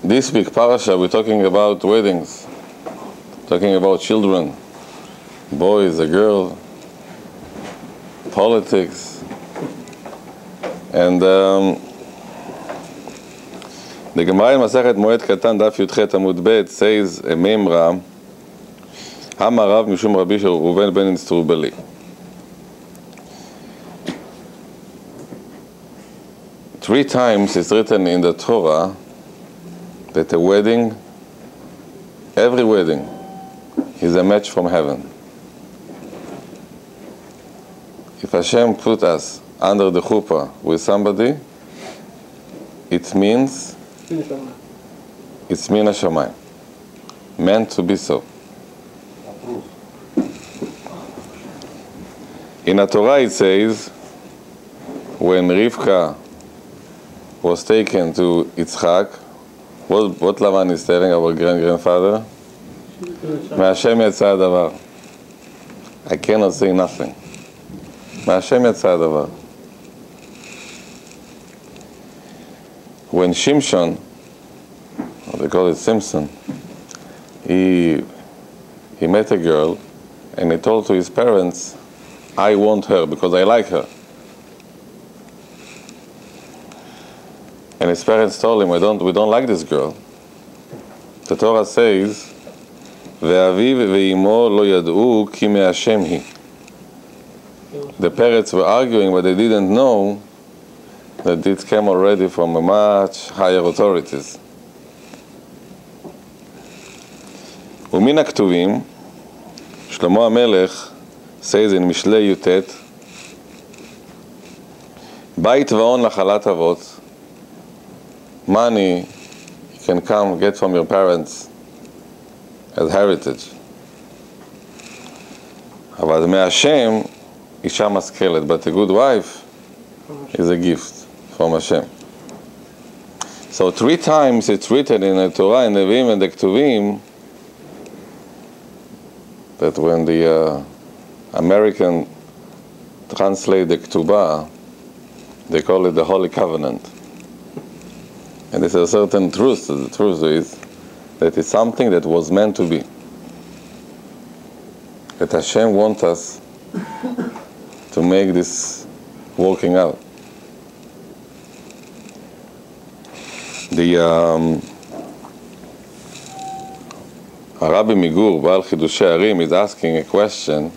this week parasha we're talking about weddings, talking about children, boys, a girl, politics, and the Gemara in Masechet Moed Katan Daf Yudchet Amud Bet says a memra Hamarav Mishum Rabbi Reuven ben Instrubeli. 3 times it's written in the Torah that a wedding, every wedding, is a match from heaven. If Hashem put us under the chuppah with somebody, it means it's min hashamayim, meant to be so. In the Torah it says, when Rivka was taken to Yitzhak, what Lavan is telling our grandfather? Me'Hashem yatsa hadavar. I cannot say nothing. Me'Hashem yatsa hadavar. When Shimshon, or they call it Simpson, he met a girl and he told to his parents, I want her because I like her. And his parents told him, we don't like this girl. The Torah says, Ve'aviv ve'imo lo yad'u ki me'Hashem hi. The parents were arguing, but they didn't know that it came already from a much higher authorities. ומן הכתובים, שלמה המלך says in Mishlei Yutet, בית ואון נחלת אבות, money you can come get from your parents as heritage. אבל מהשם אישה משכלת, but a good wife is a gift from Hashem. So 3 times it's written in the Torah, in the Nevi'im and the Ketuvim, that when the American translate the Ketubah, they call it the Holy Covenant. And there's a certain truth. The truth is that it's something that was meant to be. That Hashem wants us to make this working out. The Rabbi Migur, Baal Chidushei Harim, is asking a question,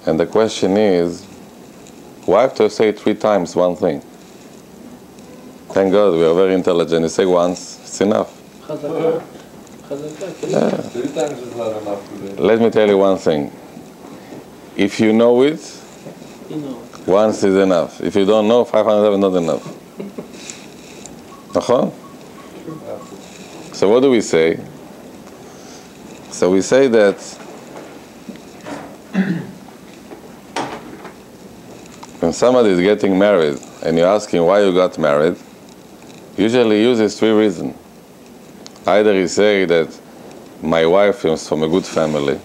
and the question is, why have to say 3 times one thing? Thank God we are very intelligent. You say once, it's enough. Yeah. 3 times is not enough today. Let me tell you one thing. If you know it, once is enough. If you don't know, 500 is not enough. So what do we say? So we say that when somebody is getting married and you're asking why you got married, usually he uses 3 reasons. Either he say that my wife is from a good family,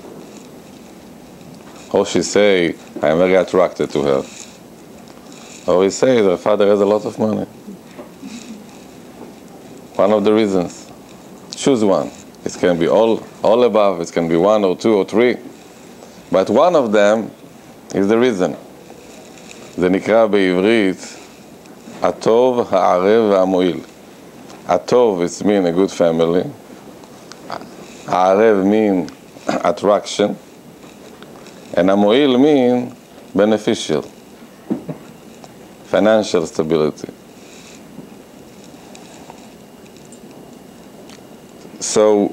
or she say I am very attracted to her, or he say her father has a lot of money. One of the reasons. Choose one. It can be all above, it can be 1 or 2 or 3, but one of them is the reason. זה נקרא בעברית הטוב, הערב והמועיל. הטוב is mean a good family. הערב mean attraction. And המועיל mean beneficial. Financial stability. So,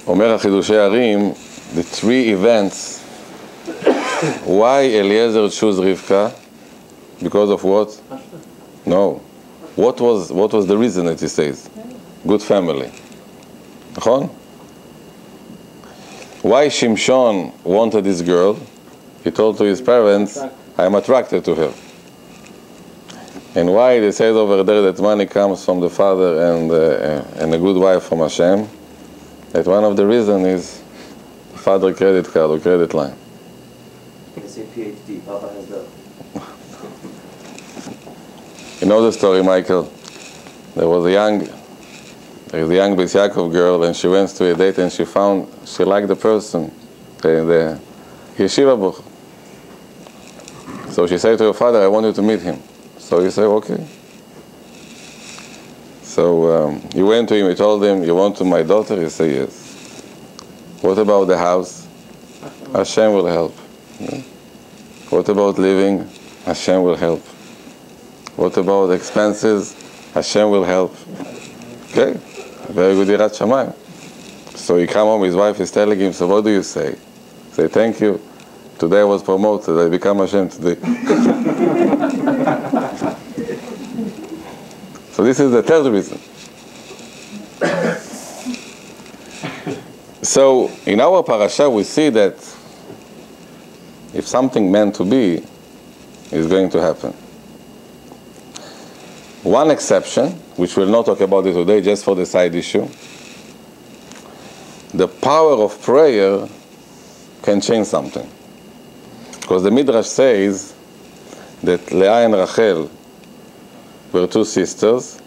אומר החידושי הרים, the 3 events. Why Eliezer chose Rivka? Because of what? No. What was the reason that he says? Good family. Why Shimshon wanted this girl? He told to his parents, I am attracted to her. And why they said over there that money comes from the father and a good wife from Hashem? That one of the reasons is father credit card or credit line. I can say PhD. Papa has the. You know the story, Michael? there was a young Beit Yaakov girl, and she went to a date, and she found she liked the person, the yeshiva book. So she said to her father, I want you to meet him. So he said, okay. So he went to him, he told him, you want to my daughter? He said, yes. What about the house? Hashem will help. Yeah. What about living? Hashem will help. What about expenses? Hashem will help. Okay, very good Yirat Shamayim. So he come home, his wife is telling him, so what do you say? Say, thank you. Today I was promoted, I become Hashem today. So this is the third reason. So in our parasha we see that if something meant to be, is going to happen. One exception, which we'll not talk about it today, just for the side issue, the power of prayer can change something. Because the midrash says that Leah and Rachel were two sisters,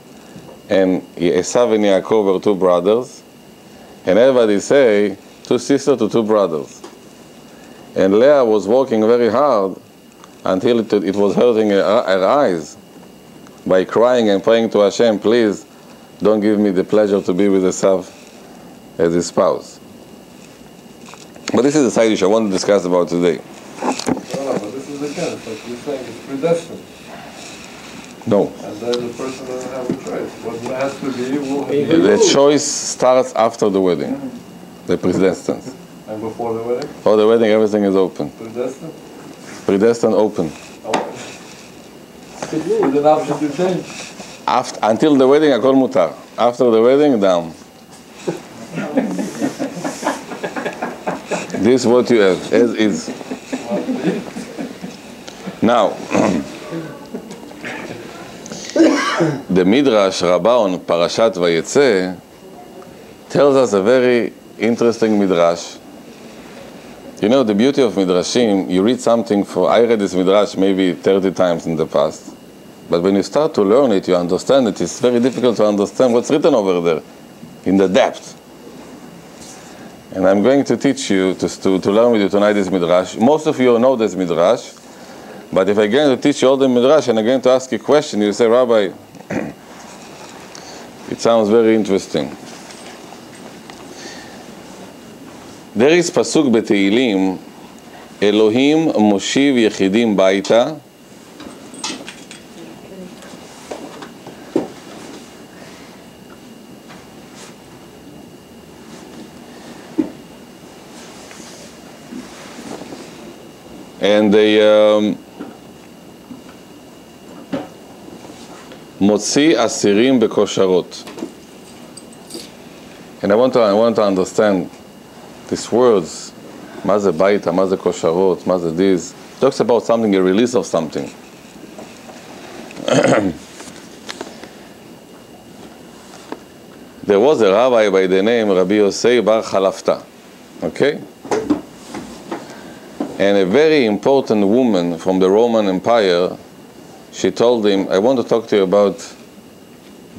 and Esav and Yaakov were two brothers, and everybody say, two sisters to two brothers. And Leah was working very hard until it was hurting her eyes by crying and praying to Hashem, please don't give me the pleasure to be with Esav as his spouse. But this is a side issue I want to discuss about today. No, but this is again, it's like you're saying it's predestined. No. And then the person doesn't have a choice. What has to be will be. The choice starts after the wedding. The predestined. And before the wedding? For the wedding, everything is open. Predestined? Predestined, open. With an option to change. Until the wedding, akol mutar. After the wedding, down. This is what you have, as is. Now, the midrash Rabbah on Parashat Vayetze tells us a very interesting midrash. You know, the beauty of midrashim, you read something I read this midrash maybe 30 times in the past. But when you start to learn it, you understand it. It's very difficult to understand what's written over there in the depth. And I'm going to teach you, to learn with you tonight this midrash. Most of you know this midrash. But if I'm going to teach you all the midrash and I'm going to ask you a question, you say, Rabbi, it sounds very interesting. There is pasuk בתהילים, Elohim moshiv yechidim baita, and they motzi asirim bekosharot. And I want to understand these words, מה זה ביתה, מה זה kosharot, מה זה this. It talks about something, a release of something. There was a rabbi by the name Rabbi Yosei Bar Chalafta. Okay? And a very important woman from the Roman Empire, she told him, I want to talk to you about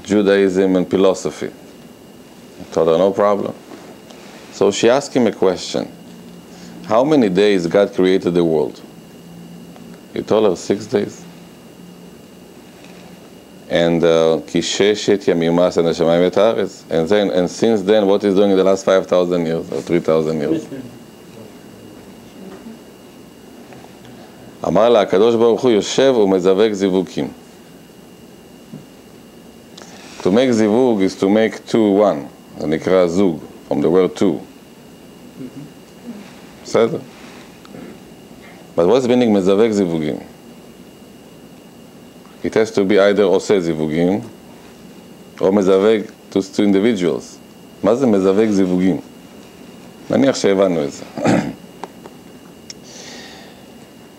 Judaism and philosophy. I told her, no problem. So she asked him a question. How many days God created the world? He told her 6 days. And Kisheshet Yamimas and Hashemayim Etaretz. And since then, what is doing in the last 5,000 years or 3,000 years? אמר לה, הקדוש ברוך הוא יושב ומזווק זיווקים. To make zivug is to make two one. זה נקרא זוג, from the word two. בסדר? But what's meaning מזווק זיווגים? It has to be either עושה זיווגים, או מזווק to individuals. מה זה מזווק זיווגים? נניח שהבנו את זה.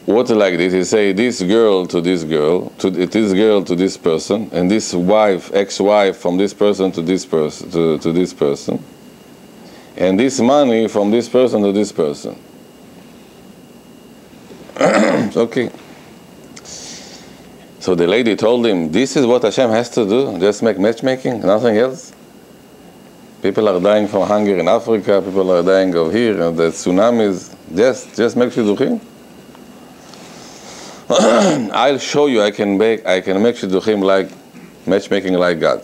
What like this? You say this girl to this girl, this girl to this person, and this wife, ex-wife from this person to this person, to this person, and this money from this person to this person. Okay. So the lady told him, this is what Hashem has to do, just make matchmaking, nothing else. People are dying from hunger in Africa, people are dying over here, and the tsunamis, just make shidduchim. I'll show you, I can make shidduchim like, matchmaking like God.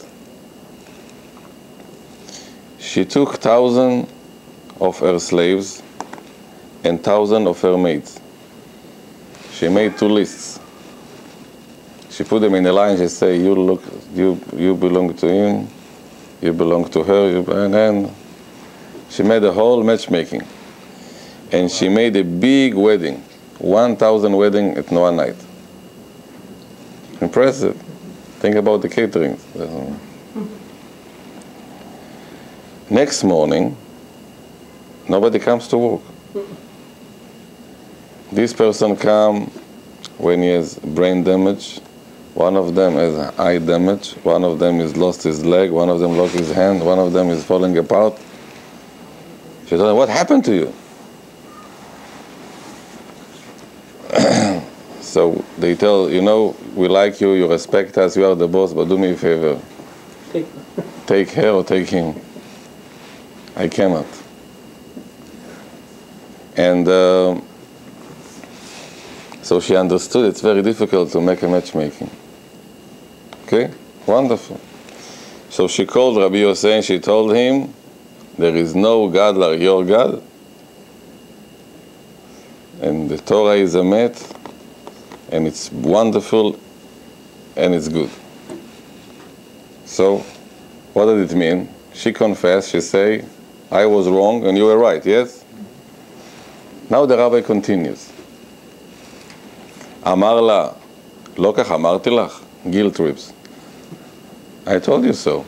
She took 1,000 of her slaves and 1,000 of her maids. She made 2 lists. She put them in a line. She said, you belong to him, you belong to her, and then she made a whole matchmaking. And she made a big wedding, 1,000 wedding at one night. Impressive. Think about the catering. Next morning, nobody comes to work. This person comes when he has brain damage, one of them has eye damage, one of them has lost his leg, one of them lost his hand, one of them is falling apart. She said, what happened to you? So they tell, we like you, you respect us, you are the boss, but do me a favor. Take her or take him. I cannot. And so she understood it's very difficult to make a matchmaking. Okay? Wonderful. So she called Rabbi Yosef and she told him, there is no God like your God. And the Torah is a met, and it's wonderful, and it's good. So, what did it mean? She confessed, she said, I was wrong and you were right, yes? Now the rabbi continues. אמר לה, לא כך אמרתי לך, guilt trips. I told you so.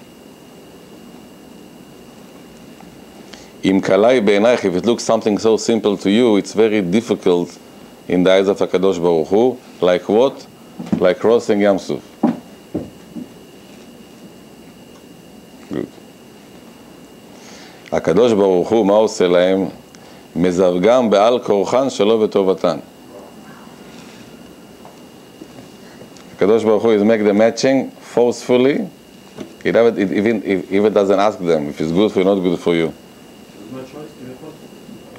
אם קלה בעינייך, if it looks something so simple to you, it's very difficult in the eyes of HaKadosh Baruch Hu. Like what? Like crossing Yam Suf. Good. הקדוש ברוך הוא, מה עושה להם? מזווגם בעל כורחן שלא בטובתן. הקדוש ברוך הוא is make the matching forcefully. Even doesn't ask them if it's good for you or not good for you.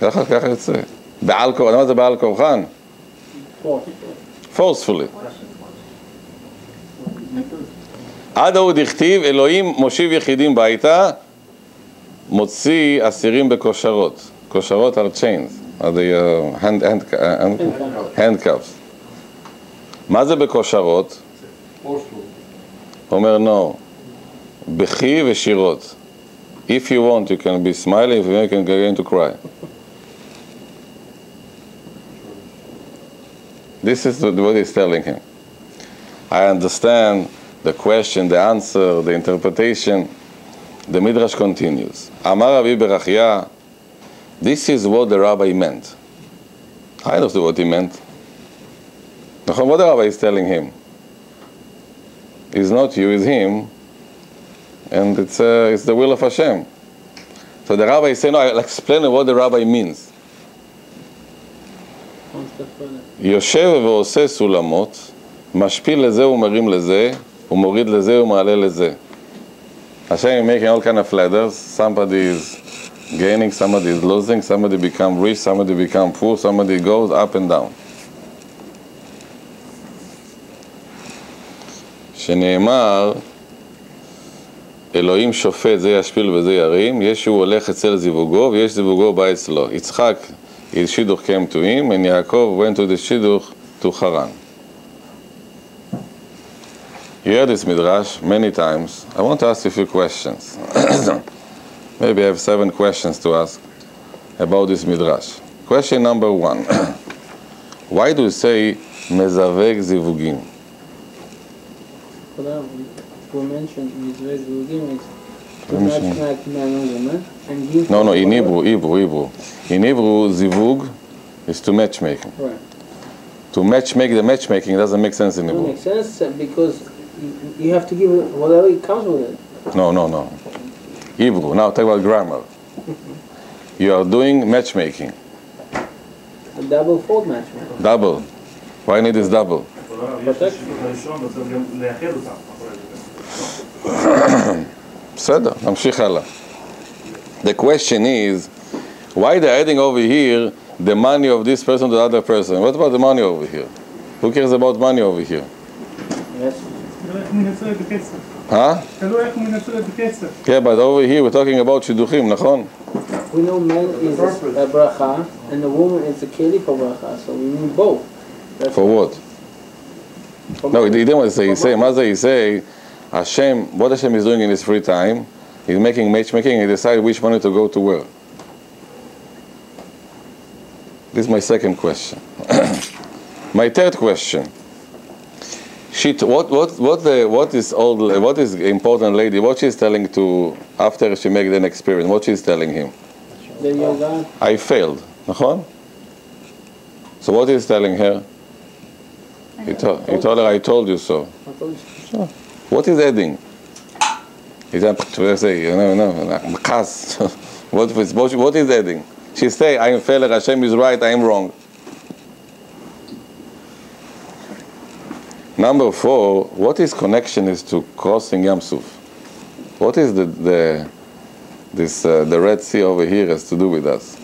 ככה יוצא. בעל כורחן, מה זה בעל כורחן? forcefully. עד ההוא דכתיב, אלוהים מושיב יחידים ביתה, מוציא אסירים בכושרות. כושרות are chains, are the handcuffs. מה זה בכושרות? אומר no, בכי ושירות. If you want, you can be smiling, if you want, you can begin to cry. This is what he's telling him. I understand the question, the answer, the interpretation. The midrash continues. Amar Rabbi Berachia, this is what the rabbi meant. I understood what he meant. What the rabbi is telling him? It's not you, it's him. And it's the will of Hashem. So the rabbi is saying, no, I'll explain what the rabbi means. יושב ועושה סולמות, משפיל לזה ומרים לזה, ומוריד לזה ומעלה לזה. Hashem is making all kind of ladders. Somebody is gaining, somebody is losing, somebody become rich, somebody become poor, somebody goes up and down. שנאמר, אלוהים שופט, זה ישפיל וזה ירים, יש שהוא הולך אצל זיווגו, ויש זיווגו בא אצלו. יצחק, his shidduch came to him, and Yaakov went to the shidduch to Haran. You heard this midrash many times. I want to ask you a few questions. Maybe I have 7 questions to ask about this midrash. Question number 1. Why do you say mezaveg zivugim? We mentioned mezaveg zivugim is to match like man and woman and give. No, in Hebrew. In Hebrew, zivug is to matchmaking. Right. To matchmake the matchmaking doesn't make sense in Hebrew. It doesn't make sense because you have to give whatever it comes with it. No. Hebrew. Now talk about grammar. You are doing matchmaking. A double fold matchmaking. Double. Why need this double? בסדר, נמשיך הלאה. The question is, why they're adding over here the money of this person to the other person? What about the money over here? Who cares about money over here? Yes. Huh? Yeah, but over here we're talking about שידוכים, נכון? We know man is a bracha and the woman is a keli for bracha, so we need both. That's For what? No, he didn't want to say. He say, מה זה? He say, Hashem, what Hashem is doing in his free time, he's making matchmaking, he decides which money to go to where. This is my second question. My third question. What is important lady? What she's telling to after she make an experience? What she's telling him? I failed. נכון? So what is telling her? He told her, I told you so. So, what is adding? He's to say, what is adding? She say, I am failure, Hashem is right, I am wrong. Number 4, what is connection is to crossing Yam Suf? What is the Red Sea over here has to do with us?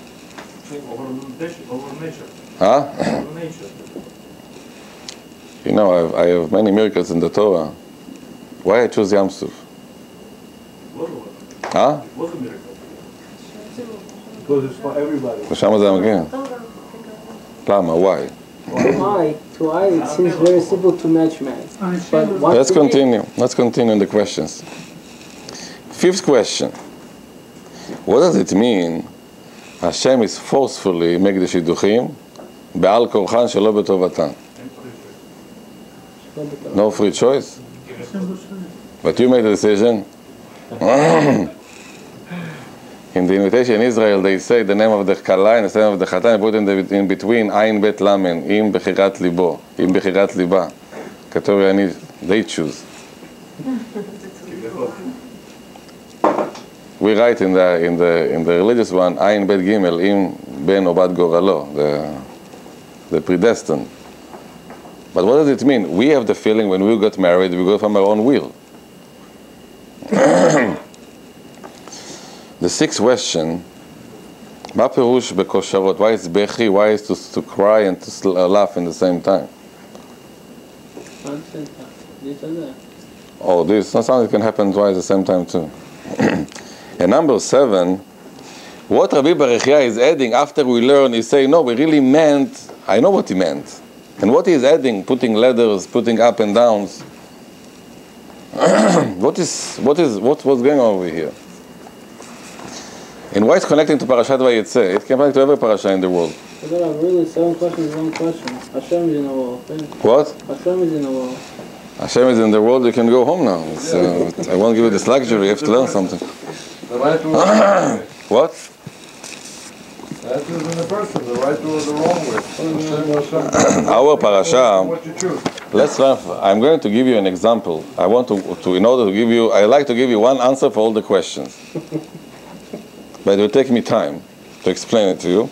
Huh? You know, I have many miracles in the Torah. Why I choose Yam Suf? Huh? What's a miracle? Because it's for everybody. ושם זה מגיע. למה? Why? To I, it seems very simple to match. But Let's continue. Let's continue in the questions. 5th question. What does it mean? Hashem is forcefully make the שידוכים בעל כורחן שלא בטובתן. No free choice. But you made the decision. In the invitation in Israel, they say the name of the Kala and the name of the Chatan, put in between Ayin Bet Lamen, Im Bechirat Libo, Im Bechirat Liba. Katori, they choose. We write in the religious one, Ayin Bet Gimel, Im Ben Obat Goralo, the predestined. But what does it mean? We have the feeling when we got married, we go from our own will. The 6th question, מה פירוש בכושרות? Why is בכי? Why is to cry and to laugh in the same time? Oh, this something can happen twice at the same time too. And number 7, what Rabbi Barechia is adding after we learn is saying, no, we really meant, I know what he meant. And what he is adding, putting letters, putting up and downs, what's going on over here? And why it's connecting to Parashat Vayetze? It can connect to every parasha in the world. Really, 7 questions, 1 question. Hashem is in the world. What? Hashem is in the world. Hashem is in the world, you can go home now. I won't give you this luxury, you have to learn something. The right to What? that is in the person, the right to or the wrong way. Hashem. Our parasha, What you choose. let's learn. I'm going to give you an example. I want to in order to give you, I like to give you one answer for all the questions. But it will take me time to explain it to you.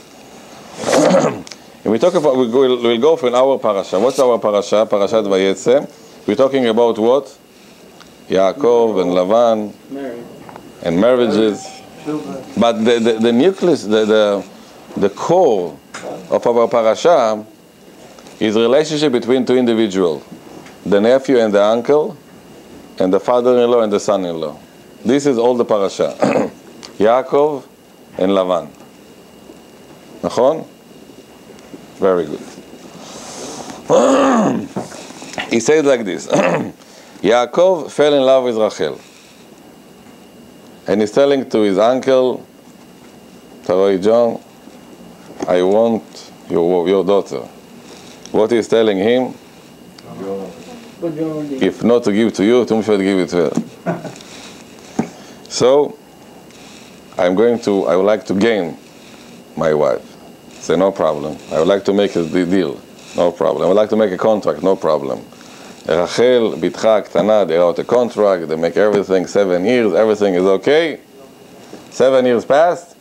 And we talk about, we'll go for an hour parasha. What's our parasha? Parashat Vayetze. We're talking about what? Jacob and Lavan. And marriages. But the nucleus, the core of our parasha is relationship between 2 individuals. The nephew and the uncle, and the father-in-law and the son-in-law. This is all the parasha. Yaakov and Lavan. נכון? Very good. He said like this. Yaakov fell in love with Rachel. And he's telling to his uncle, Taroi John, I want your daughter. What he's telling him, if not to give to you, to give it to her. So, I would like to gain my wife. Say, no problem. I would like to make a deal. No problem. I would like to make a contract. No problem. Rachel, Bitcha, Ktana, they wrote a contract. They make everything 7 years. Everything is okay. 7 years passed.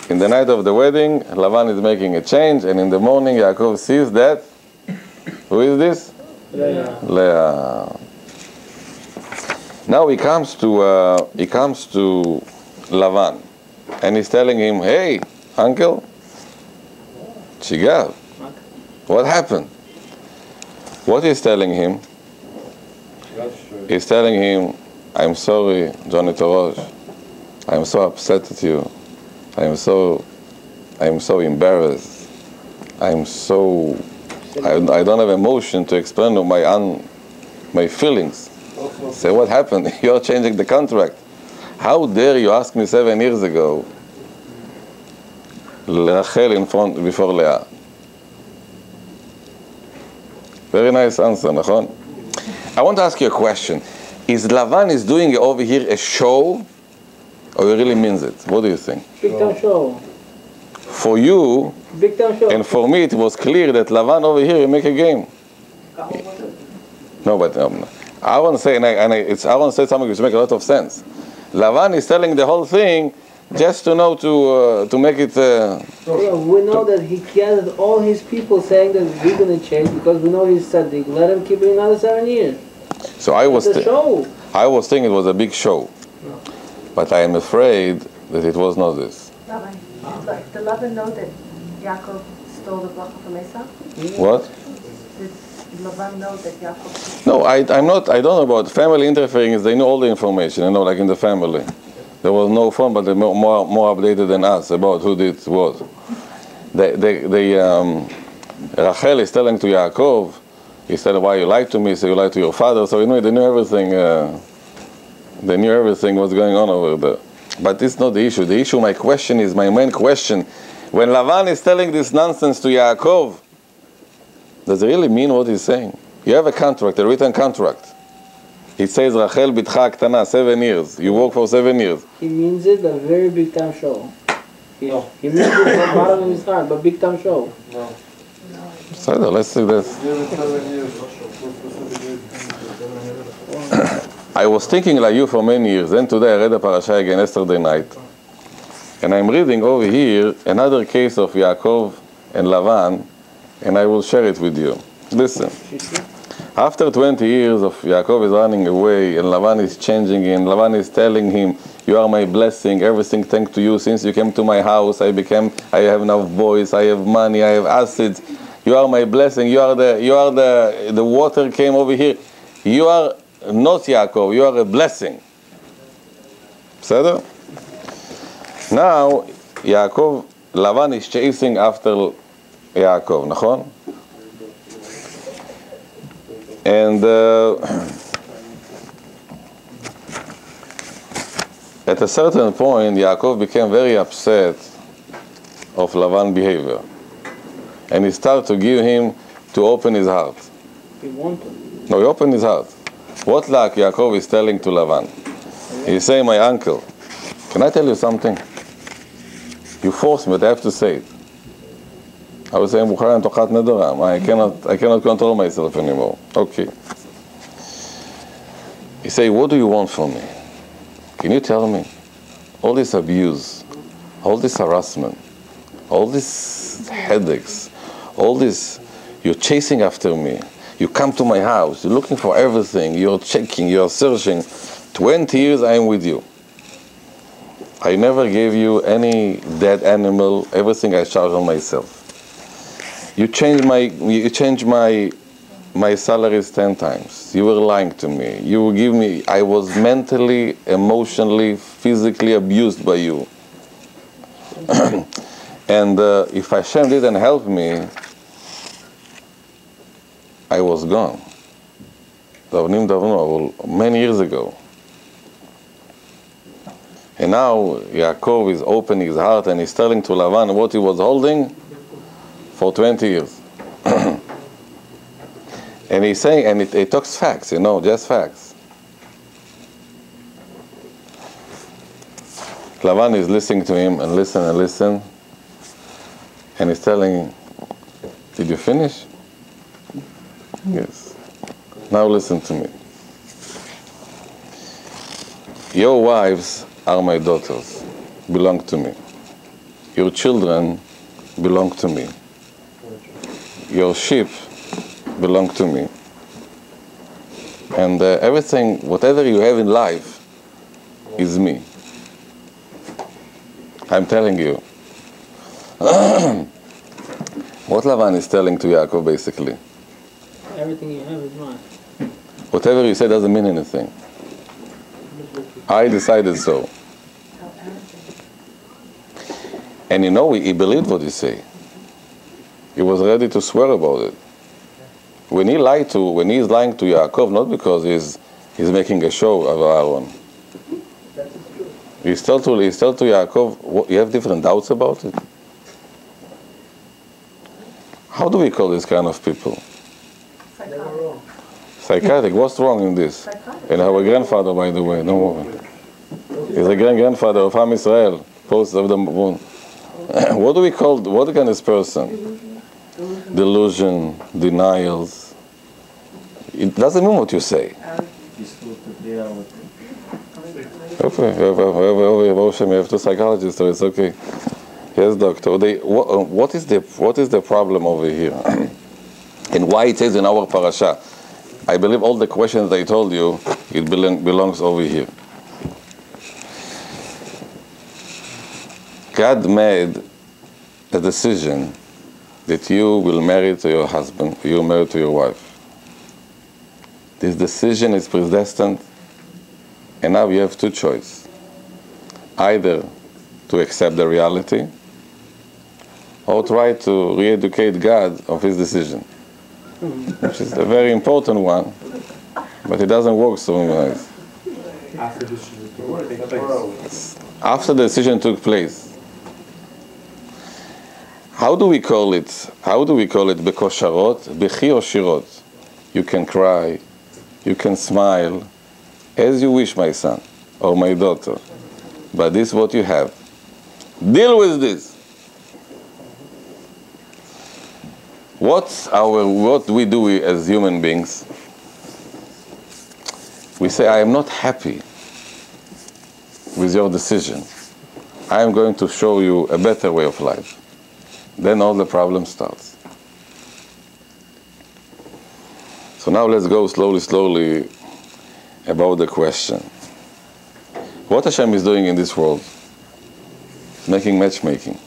In the night of the wedding, Lavan is making a change. And in the morning, Yaakov sees that. Who is this? Leah. Now he comes to Lavan, and he's telling him, "Hey, uncle, Chigav, what happened?" What he's telling him? He's telling him, "I'm sorry, Johnny Torosh. I'm so upset at you. I'm so embarrassed. I don't have emotion to explain to my feelings." Say, what happened? You're changing the contract. How dare you ask me 7 years ago, Rachel before Leah? Very nice answer, nachon? I want to ask you a question. Is Lavan is doing over here a show, or he really means it? What do you think? Big time show. For you, Big time show. and for me, it was clear that Lavan over here, he make a game. No, but I want to say, I want to say something which makes a lot of sense. Lavan is telling the whole thing just to know to make it. We know that he gathered all his people saying that we're going to change because we know he's tzaddik. Let him keep it another 7 years. So I was thinking it was a big show, but I am afraid that it was not this. Rabbi, did Lavan know that Yaakov stole the bracha from Esau? What? Did Lavan know that Yaakov? No, I don't know about family interfering. They know all the information. Like in the family, there was no phone, but they're more updated than us about who did what. Rachel is telling to Yaakov, he said, "Why you lied to me? So you lied to your father." So they knew everything. They knew everything was going on over there. But it's not the issue. The issue, my main question, when Lavan is telling this nonsense to Yaakov, does it really mean what he's saying? You have a contract, a written contract. It says, Rachel bitcha ktana, 7 years. You work for 7 years. He means it a very big time show. He means it from the bottom of his heart, but big time show. No. So let's see this. I was thinking like you for many years. Then today I read the parasha again yesterday night. And I'm reading over here another case of Yaakov and Lavan, and I will share it with you. Listen. After 20 years of Yaakov is running away, and Lavan is changing, and Lavan is telling him, "You are my blessing, everything thanks to you. Since you came to my house, I have enough boys, I have money, I have assets. You are my blessing, you are the water came over here. You are not Yaakov, you are a blessing." Beseder? Now, Lavan is chasing after Yaakov, nachon? And at a certain point, Yaakov became very upset of Lavan's behavior. And he started to give him to open his heart. He wanted. No, he opened his heart. What like Yaakov is telling to Lavan? He's saying, "My uncle, can I tell you something? You forced me, but I have to say it." I was saying, Bukharian tochat nedoram. I cannot control myself anymore. Okay. He say, "What do you want from me? Can you tell me? All this abuse, all this harassment, all these headaches, all this, you're chasing after me. You come to my house, you're looking for everything, you're checking, you're searching. 20 years I am with you. I never gave you any dead animal, everything I charge on myself. You changed my salaries 10 times. You were lying to me. I was mentally, emotionally, physically abused by you. And if Hashem didn't help me, I was gone. Many years ago. And now Yaakov is opening his heart and he's telling to Lavan what he was holding for 20 years. And he's saying, and it talks facts, just facts. Lavan is listening to him and listen. And he's telling, "Did you finish?" "Yes." "Now listen to me. Your wives are my daughters, belong to me. Your children belong to me. Your sheep belong to me. And everything, whatever you have in life, is me. I'm telling you. What Lavan is telling to Yaakov, basically. Everything you have is mine. Whatever you say doesn't mean anything. I decided so. And he believed what you say. He was ready to swear about it. When he's lying to Yaakov, not because he's making a show of Aaron. He's still to Yaakov, you have different doubts about it? How do we call this kind of people? Psychotic. What's wrong in this? And our grandfather, by the way, don't worry. He's a grandfather of Ham Israel, post of the moon. What do we call, what kind of person? Delusion, denials. It doesn't mean what you say. Okay, we have two psychologists, so it's okay. Yes, doctor. What is the problem over here? And why it says in our parasha? I believe all the questions I told you, it belongs over here. God made a decision that you will marry to your husband, you will marry to your wife. This decision is predestined, and now you have two choices. Either to accept the reality, or try to re-educate God of his decision, which is a very important one, but it doesn't work so nice. After the decision took place. How do we call it? Bekosharot, bechi or shirot? You can cry, you can smile, as you wish, my son or my daughter. But this is what you have. Deal with this. What we do as human beings? We say, I am not happy with your decision. I am going to show you a better way of life. Then all the problem starts. So now let's go slowly about the question. What Hashem is doing in this world? Making matchmaking.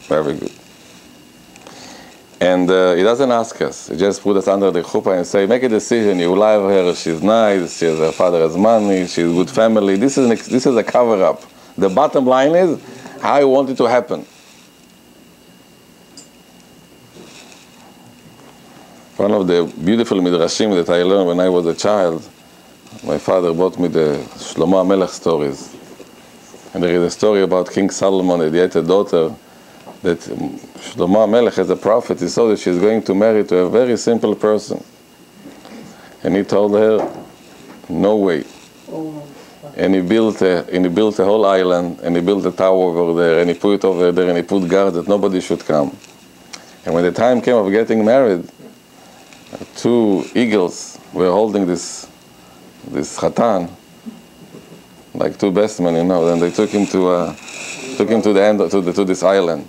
Very good. And he doesn't ask us. He just put us under the chuppah and say, make a decision. You love her. She's nice. Her father has money. She's good family. This is a cover-up. The bottom line is how I want it to happen. One of the beautiful midrashim that I learned when I was a child, my father brought me the Shlomo HaMelech stories. And there is a story about King Solomon that he had a daughter that Shlomo HaMelech, as a prophet, he saw that she's going to marry to a very simple person. And he told her, no way. And he built a whole island, and he built a tower over there, and he put it over there, and he put guards that nobody should come. And when the time came of getting married, two eagles were holding this chatan, like two best men, and they took him to the end to this island.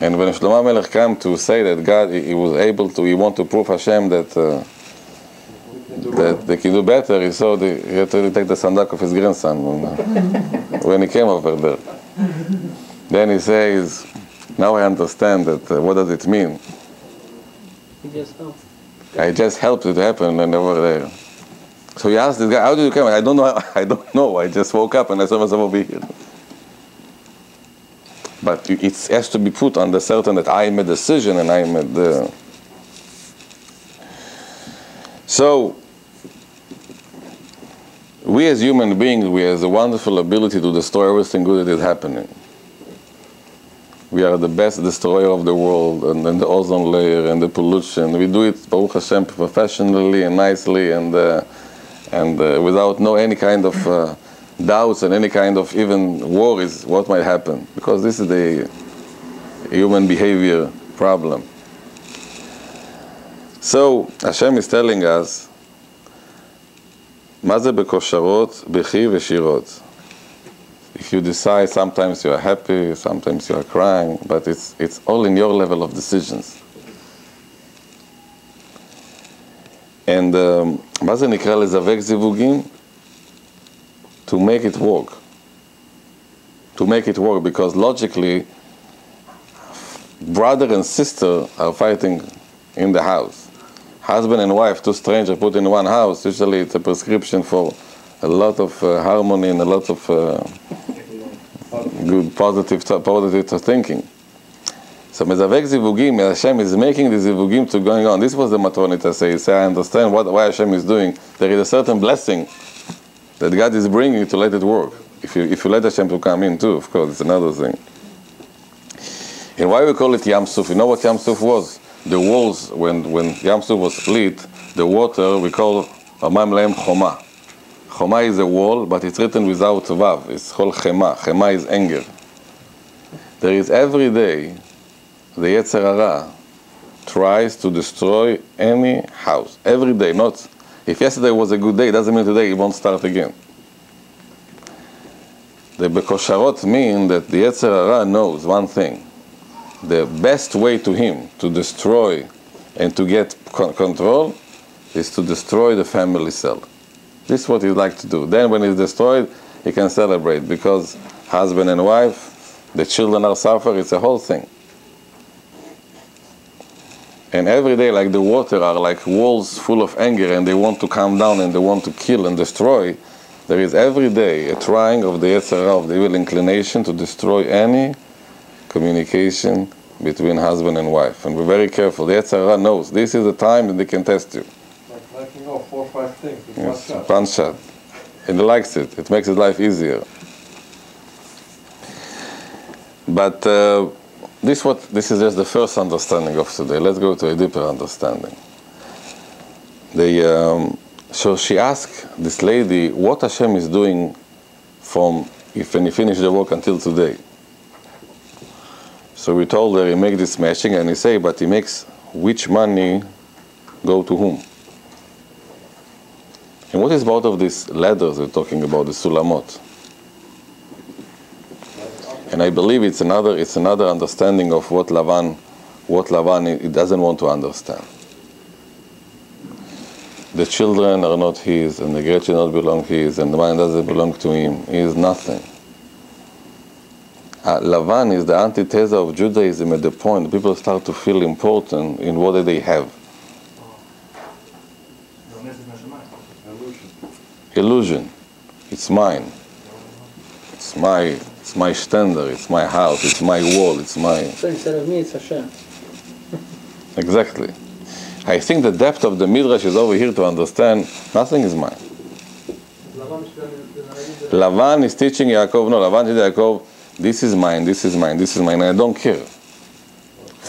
And when Shlomo HaMelech came to say that God, he want to prove Hashem that they can do better, he saw he had to take the sandak of his grandson when he came over there. Then he says, now I understand that. What does it mean? He just helped. I just helped it happen, and over there. So he asked this guy, how did you come? I don't know. I just woke up and I saw myself over here. But it has to be put under certain that I made a decision and I made the... So, we as human beings, we have the wonderful ability to destroy everything good that is happening. We are the best destroyer of the world, and the ozone layer and the pollution. We do it, Baruch Hashem, professionally and nicely, and without any kind of doubts and any kind of even worries what might happen, because this is the human behavior problem. So Hashem is telling us, מה זה בכושרות, בכי ושירות? If you decide, sometimes you are happy, sometimes you are crying, but it's all in your level of decisions. And מה זה נקרא לזווג זיווגים? To make it work. To make it work, because logically, brother and sister are fighting in the house. Husband and wife, two strangers put in one house, usually it's a prescription for a lot of harmony and a lot of good positive thinking. So mezavek zivugim, Hashem is making the zivugim to going on. This was the matronita say. I understand why Hashem is doing. There is a certain blessing that God is bringing to let it work. If you let Hashem to come in too, of course, it's another thing. And why we call it Yam Suf? You know what Yam Suf was? The walls, when Yam Suf was split, the water, we call Amam Lehem Choma. Choma is a wall, but it's written without Vav. It's called Chema. Chema is anger. There is every day, the Yetzer Hara tries to destroy any house. Every day, not... If yesterday was a good day, it doesn't mean today it won't start again. The Bekosharot mean that the Yetzer Hara knows one thing. The best way to him to destroy and to get control is to destroy the family cell. This is what he'd like to do. Then when it's destroyed, he can celebrate, because husband and wife, the children are suffering, it's a whole thing. And every day, like the water, are like walls full of anger, and they want to calm down and they want to kill and destroy. There is every day a trying of the Yetzer Hara, of the evil inclination, to destroy any communication between husband and wife. And we're very careful. The Yetzer Hara knows this is the time that they can test you. Like knocking off 4 or 5 things with Yes, one shot. one shot. And he likes it. It makes his life easier. But this is just the first understanding of today. Let's go to a deeper understanding. So she asked this lady what Hashem is doing when he finished the work until today. So we told her he makes this matching, and he say, but he makes which money go to whom? And what is part of these ladders we're talking about, the sulamot? And I believe it's another understanding of what Lavan he doesn't want to understand. The children are not his, and the grandchildren don't belong his, and the man doesn't belong to him. He is nothing. Lavan is the antithesis of Judaism at the point people start to feel important in what they have. Illusion. It's mine. It's my standard. It's my house. It's my wall. It's my... So instead of me, it's Hashem. Exactly. I think the depth of the midrash is over here to understand nothing is mine. Lavan is teaching Yaakov, no, Lavan is Yaakov, this is mine, this is mine, this is mine, and I don't care.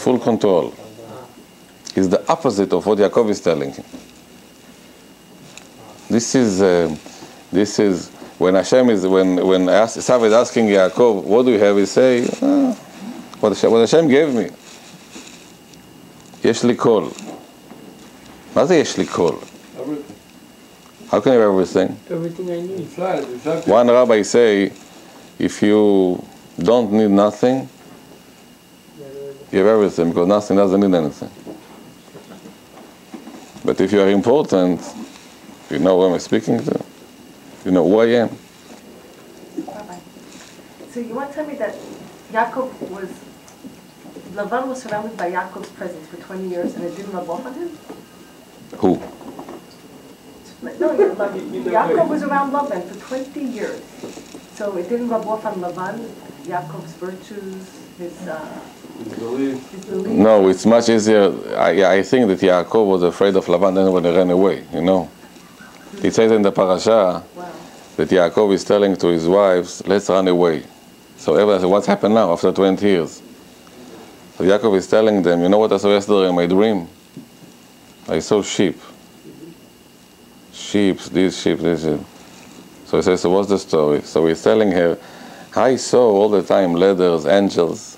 Full control. It's the opposite of what Yaakov is telling him. This is when Hashem is, when Esav is asking Yaakov, what do you have? He say, what Hashem gave me. Yesh li kol. מה זה יש לי כל? Everything. How can you have everything? Everything I need. Exactly. One rabbi say, if you don't need nothing, you have everything, because nothing doesn't need anything. But if you are important, you know who I'm speaking to, you know who I am. Rabbi, so you want to tell me that Lavan was surrounded by Yaakov's presence for 20 years and it didn't rub off on him? Who? No, Yaakov was around Lavan for 20 years. So it didn't rub off on Lavan, Yaakov's virtues, his belief. No, it's much easier. I think that Yaakov was afraid of Lavan then when he ran away, you know. It says in the parasha that Yaakov is telling to his wives, let's run away. So everyone says, what's happened now after 20 years? So Yaakov is telling them, you know what I saw yesterday in my dream? I saw sheep. Sheep, this sheep, this sheep. So he says, so what's the story? So he's telling her, I saw all the time ladders, angels.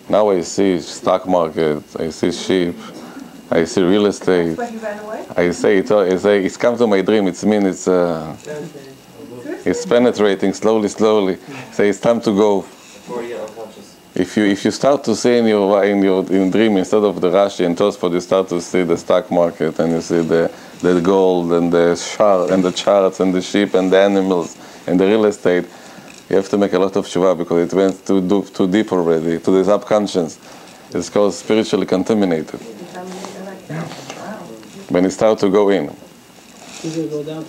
Now I see stock market, I see sheep, I see real estate. That's why he ran away? I say, it's come to my dream, it means it's penetrating slowly. Say it's time to go. If you start to see in your dream, instead of the Rashi and Tosfot, you start to see the stock market and you see the the gold and the charts and the sheep and the animals and the real estate, you have to make a lot of tshuva because it went too deep already, to the subconscious. It's called spiritually contaminated. When it starts to go in.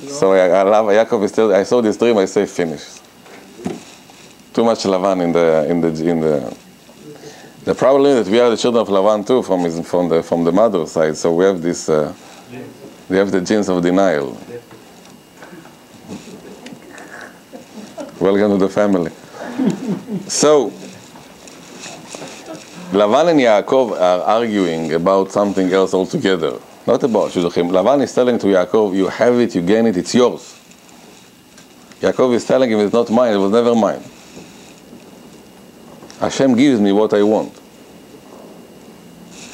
So I love Yaakov is still. I saw this dream. I say finish. Too much Lavan in the. The problem is that we are the children of Lavan too, from the mother side. So we have this. We have the genes of denial. Welcome to the family. So Lavan and Yaakov are arguing about something else altogether. Not about Shidduchim. Lavan is telling to Yaakov, you have it, you gain it, it's yours. Yaakov is telling him, it's not mine, it was never mine. Hashem gives me what I want.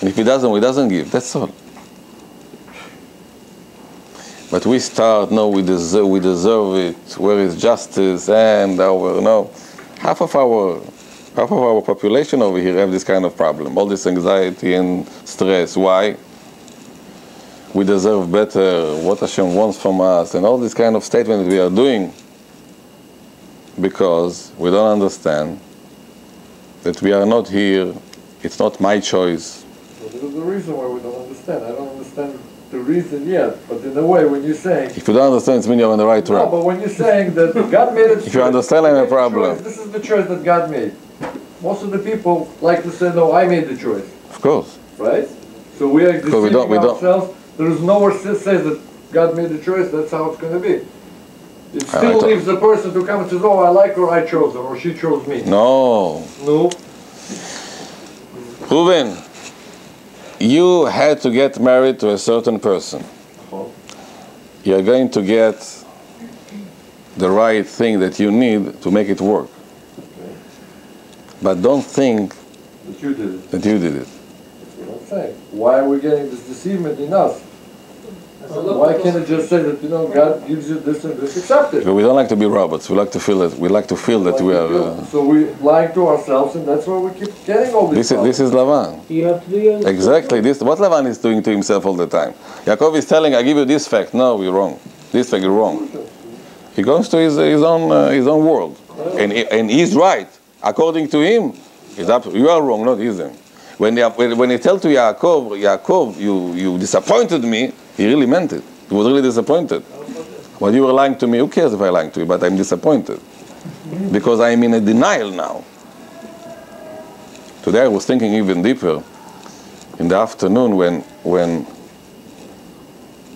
And if he doesn't give, that's all. But we start, no, we deserve it, where is justice, and half of our population over here have this kind of problem, all this anxiety and stress. Why? We deserve better, what Hashem wants from us, and all this kind of statement we are doing because we don't understand that we are not here, it's not my choice. Well, there's a reason why we don't understand. I don't understand the reason yet, but in a way, when you're saying... If you don't understand, it means you're on the right track. No, but when you're saying that God made it... If you understand, I'm a problem. This is the choice that God made. Most of the people like to say, no, I made the choice. Of course. Right? So we are deceiving ourselves. There is nowhere that says that God made the choice, that's how it's going to be. It still leaves the person to come and says, oh, I like her, I chose her, or she chose me. No. No. Reuben, you had to get married to a certain person. You're going to get the right thing that you need to make it work. Okay. But don't think that you did it. That you did it. That's what I'm saying. Why are we getting this deceivement in us? Why can't it just say that, God gives you this and this, accept it? We don't like to be robots. We like to feel that. We like to feel that we are. So we lie to ourselves, and that's why we keep getting all this. This is Lavan. You have to do your exactly. This what Lavan is doing to himself all the time. Yaakov is telling, "I give you this fact. No, you're wrong. This fact, you're wrong." He goes to his own world, and he's right according to him. You are wrong, not him. When he tells to Yaakov, you disappointed me. He really meant it. He was really disappointed. When you were lying to me, who cares if I lied to you? But I'm disappointed. Because I'm in a denial now. Today I was thinking even deeper. In the afternoon when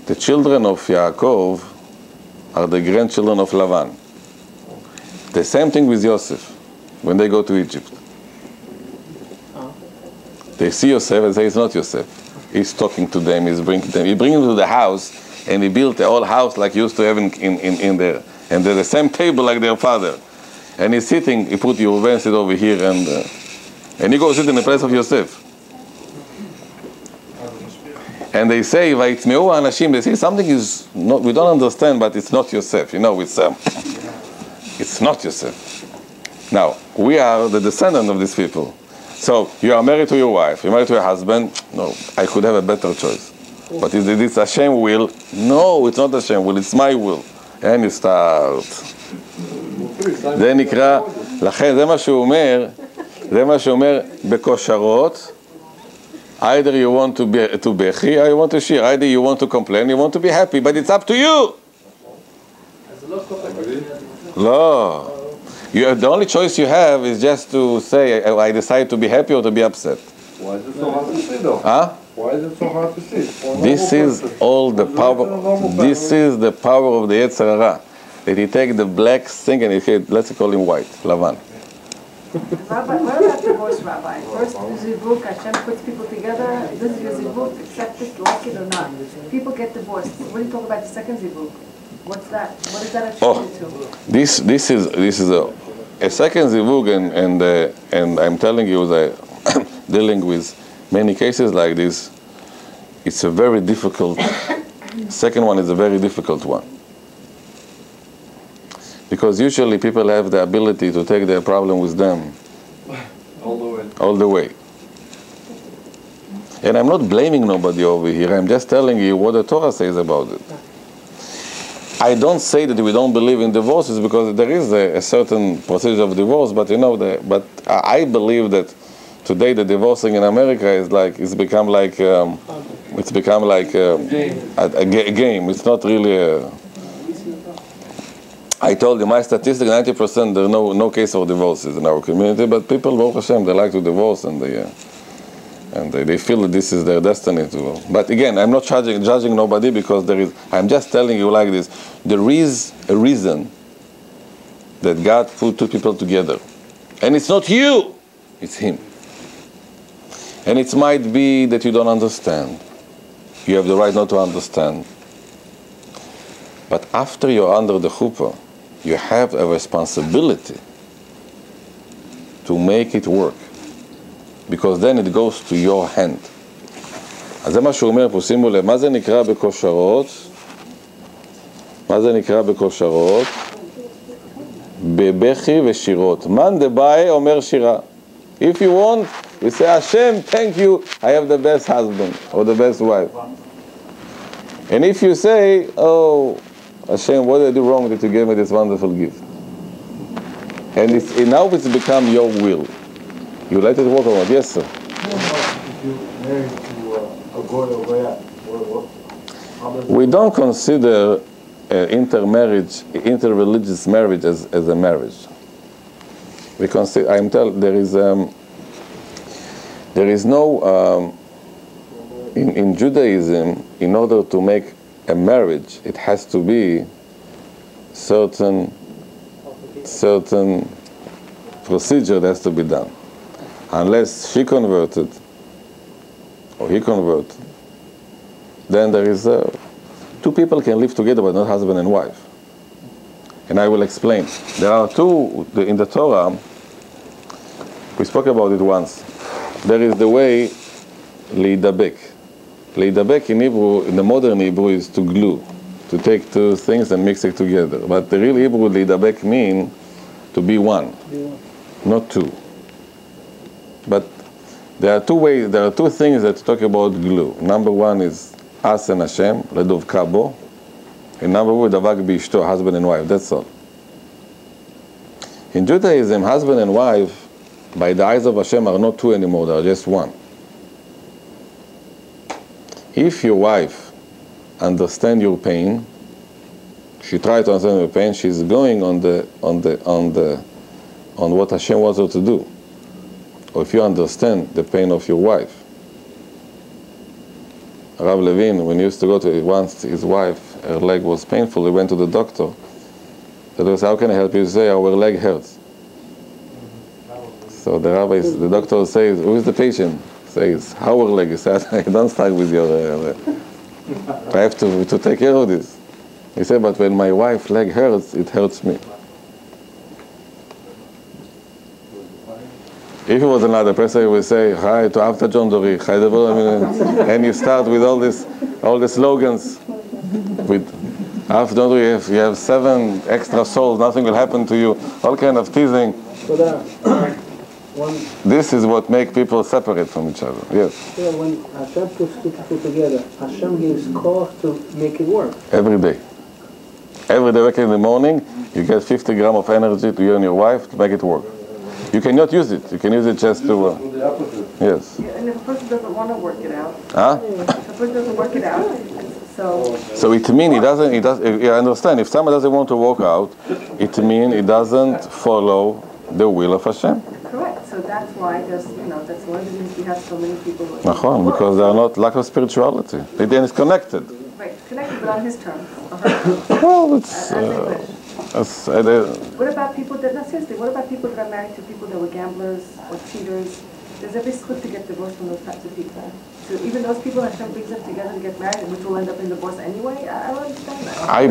the children of Yaakov are the grandchildren of Lavan. The same thing with Yosef when they go to Egypt. They see Yosef and say it's not Yosef. He's talking to them, he's bringing them. He brings them to the house, and he built a whole house like he used to have in there. And they're the same table like their father. And he's sitting, he put Reuven sit over here, and he goes sit in the place of Yosef. And they say, Vaitzmeu Anashim, they say something is not, we don't understand, but it's not Yosef. It's not Yosef. Now, we are the descendant of these people. So, you are married to your wife, you're married to your husband. No, I could have a better choice. But is it Hashem will? No, it's not Hashem will, it's my will. And you start. זה נקרא, לכן זה מה שהוא אומר בכושרות, either you want to בכי, or you want to shיר, either you want to complain, you want to be happy, but it's up to you. לא. The only choice you have is just to say, I decide to be happy or to be upset. Why is it so hard to see, though? Huh? Why is it so hard to see? This is all the power. This is the power of the Yetzer Hara. That he take the black thing and let's call him white, Lavan. Rabbi, what about divorce, Rabbi? First, zivug, Hashem puts people together. This is your zivug, accept it, like it or not. People get divorced. What do you talk about the second zivug? What's that? What is that attributed to? This is a second zivug, and I'm telling you that dealing with many cases like this, it's a very difficult. Second one is a very difficult one, because usually people have the ability to take their problem with them all the way. And I'm not blaming nobody over here. I'm just telling you what the Torah says about it. I don't say that we don't believe in divorces because there is a certain procedure of divorce, but but I believe that today the divorcing in America is like it's become like a game. It's not really a. I told you my statistic: 90% there are no case of divorces in our community, but people, Baruch Hashem, they like to divorce and they feel that this is their destiny to. But again, I'm not judging nobody because I'm just telling you like this. There is a reason that God put two people together. And it's not you, it's Him. And it might be that you don't understand. You have the right not to understand. But after you're under the chuppah, you have a responsibility to make it work. Because then it goes to your hand. אז זה מה שהוא אומר פה, שימו לב, מה זה נקרא בכושרות? מה זה נקרא בכושרות? בבכי ושירות. מן דבאי אומר שירה. If you want, you say, Hashem, thank you, I have the best husband or the best wife. And if you say, oh, Hashem, what did I do wrong that you gave me this wonderful gift? And now it's become your will. You let it work or not? Yes, sir. If you're married to a goy or goyat, we don't consider interreligious marriage as a marriage. We consider. There is no in Judaism. In order to make a marriage, it has to be certain procedure that has to be done. Unless she converted or he converted, then there is two people can live together but not husband and wife. And I will explain. There are two in the Torah. We spoke about it once. There is the way leidabek. Leidabek in Hebrew, in the modern Hebrew, is to glue, to take two things and mix it together. But the real Hebrew leidabek means to be one, not two. But there are two ways. There are two things that talk about glue. Number one is us and Hashem, ledov kabo, and number two, davak b'ishto, husband and wife. That's all. In Judaism, husband and wife, by the eyes of Hashem, are not two anymore. They are just one. If your wife understands your pain, she tries to understand your pain. She's going on what Hashem wants her to do. Or if you understand the pain of your wife. Rav Levin, when he used to go to once his wife, her leg was painful, he went to the doctor. The doctor said, how can I help you? He said, our leg hurts. So the doctor says, who is the patient? He says, our leg. He said, don't start with your I have to take care of this. He said, but when my wife's leg hurts, it hurts me. If it was another person, he would say, hi to after John Dori, and you start with all the slogans. With after John Dori, you have 7 extra souls, nothing will happen to you, all kind of teasing. This is what makes people separate from each other. Yes. Yeah, when Hashem puts two people together, Hashem gives cause to make it work. Every day. Every day, waking in the morning, you get 50 grams of energy to you and your wife to make it work. You cannot use it. You can use it just to. Yes. Yeah, and if a person doesn't want to work it out. Huh? If a person doesn't work it out, so it means he doesn't. I understand. If someone doesn't want to work out, it means he doesn't follow the will of Hashem. Correct. So that's why that's one of the reasons we have so many people. Because they are not lack of spirituality. Then it's connected. Right, connected, but on his terms. Well, it's. What about people that, no, seriously, what about people that are married to people that were gamblers or cheaters? There's every slip to get divorced from those types of people. So even those people, Hashem brings them together to get married, which will end up in divorce anyway? I don't understand that. I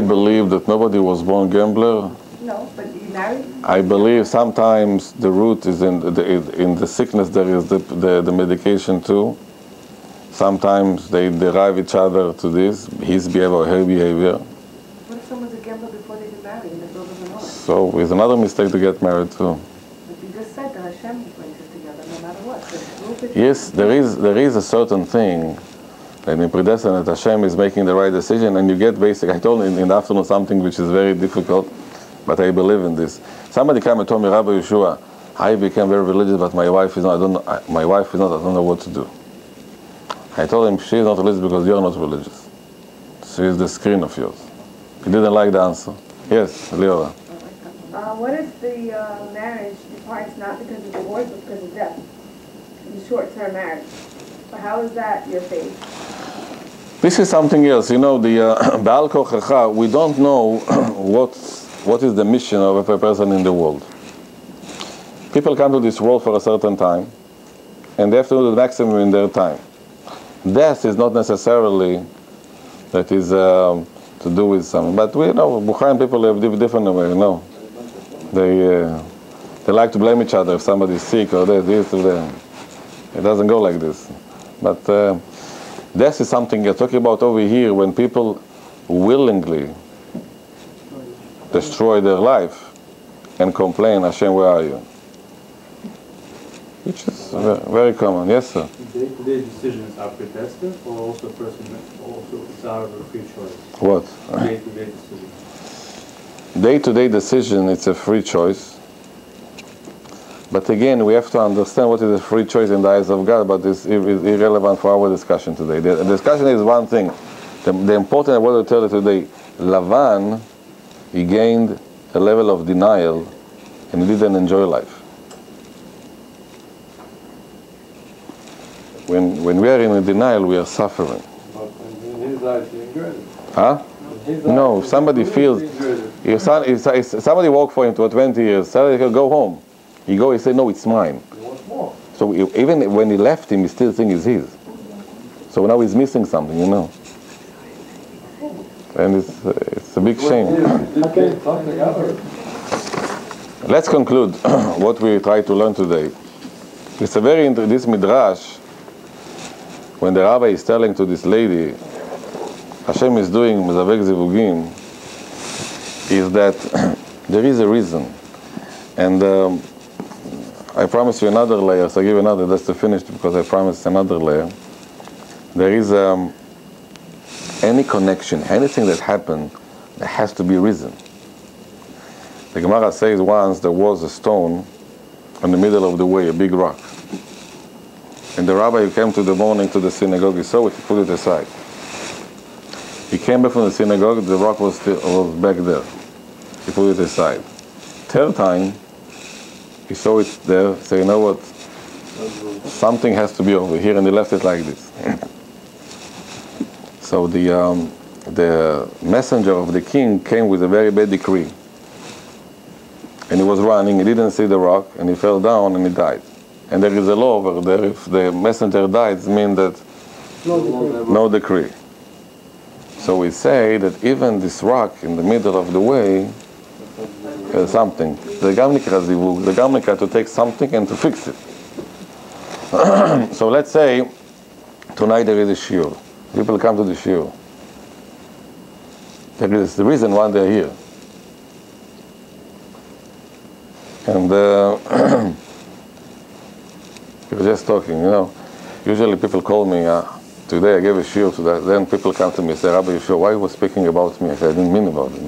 believe that nobody was born gambler. No, but you married? I believe sometimes the root is in the sickness. There is the medication too. Sometimes they derive each other to this, his behavior or her behavior. What if someone's a gambler before they get married and the girl doesn't know it? So it's another mistake to get married too. But you just said that Hashem brings it together no matter what. So Yes, there is a certain thing, and in predestinate Hashem is making the right decision, and you get basic. I told in the afternoon something which is very difficult, but I believe in this. Somebody came and told me, Rabbi Yehoshua, I became very religious, but my wife is not. I don't know what to do. I told him, she is not religious because you are not religious. She is the screen of yours. He didn't like the answer. Yes, Leora. What if the marriage departs not because of divorce, but because of death? In short-term marriage. But how is that your faith? This is something else. You know, the Baal Kochecha, we don't know what is the mission of a person in the world. People come to this world for a certain time, and they have to do the maximum in their time. Death is not necessarily that is to do with something. But we know Bukharian people have different way. You know, they like to blame each other if somebody is sick or this or that. It doesn't go like this. But death is something you're talking about over here when people willingly destroy their life and complain, Hashem, where are you? Which is very common. Yes, sir. Day-to-day decisions are predestined, or also it's out of a free choice? What? Day-to-day decisions. Day-to-day decision, it's a free choice. But again, we have to understand what is a free choice in the eyes of God, but it's irrelevant for our discussion today. The discussion is one thing. The important, I want to tell you today, Lavan, he gained a level of denial and he didn't enjoy life. When we are in a denial, we are suffering. But in his eyes, he enjoyed it. Huh? No, if somebody feels, if somebody worked for him for 20 years, suddenly he'll go home. He say, no, it's mine. He wants more. So even when he left him, he still thinks it's his. So now he's missing something, you know. And it's a big shame. Let's conclude what we try to learn today. It's a very this midrash. When the rabbi is telling to this lady, Hashem is doing mezavek zivugim, is that there is a reason. And I promise you another layer, so I give another, that's to finish because I promised another layer. There is any connection, anything that happened, there has to be reason. The Gemara says once there was a stone in the middle of the way, a big rock. And the rabbi who came to the morning to the synagogue, he saw it, he put it aside. He came back from the synagogue, the rock was back there. He put it aside. Third time, he saw it there, say, you know what, something has to be over here, and he left it like this. So the messenger of the king came with a very bad decree. And he was running, he didn't see the rock, and he fell down and he died. And there is a law over there, if the messenger dies, it means that no decree. So we say that even this rock in the middle of the way has something. The gamnika to take something and to fix it. So let's say tonight there is a shiur. People come to the shiur. There is the reason why they're here. And we were just talking, you know. Usually people call me, today I gave a shiur to that. Then people come to me and say, Rabbi Yehoshua, why you were speaking about me? I said, I didn't mean about it.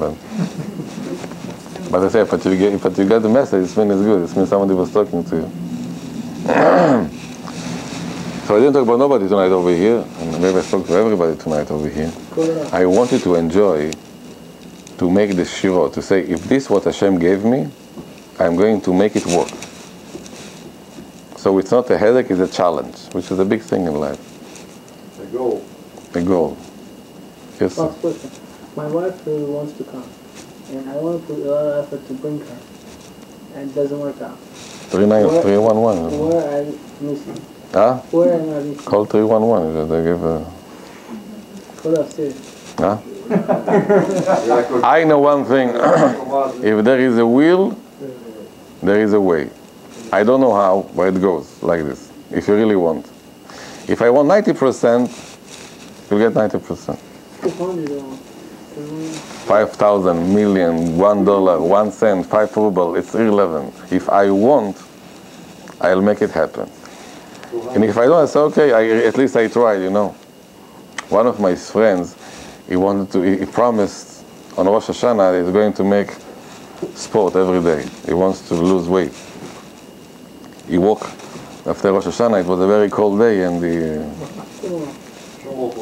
But I said, but you get the message, it means it's good. It means somebody was talking to you. So I didn't talk about nobody tonight over here. And maybe I spoke to everybody tonight over here. I wanted to enjoy, to make the shiur, to say, if this is what Hashem gave me, I'm going to make it work. So it's not a headache, it's a challenge, which is a big thing in life. A goal. A goal. Yes, sir. Last question. My wife really wants to come, and I want to put a lot of effort to bring her, and it doesn't work out. 311. Where are you missing? Huh? Where am I missing? Call 311. They give a... Hold up, serious. Huh? I know one thing. If there is a will, there is a way. I don't know how, but it goes like this. If you really want. If I want 90%, you'll get 90%. 5,000, million, $1, 1 cent, 5 ruble, it's irrelevant. If I want, I'll make it happen. And if I don't, I say, okay, at least I tried, you know. One of my friends, he promised on Rosh Hashanah that he's going to make sport every day. He wants to lose weight. He walked after Rosh Hashanah. It was a very cold day,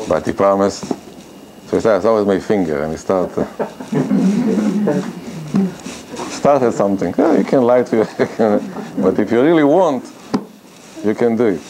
but he promised. So he said, "I saw with my finger," and he started something. You can lie to you, but if you really want, you can do it.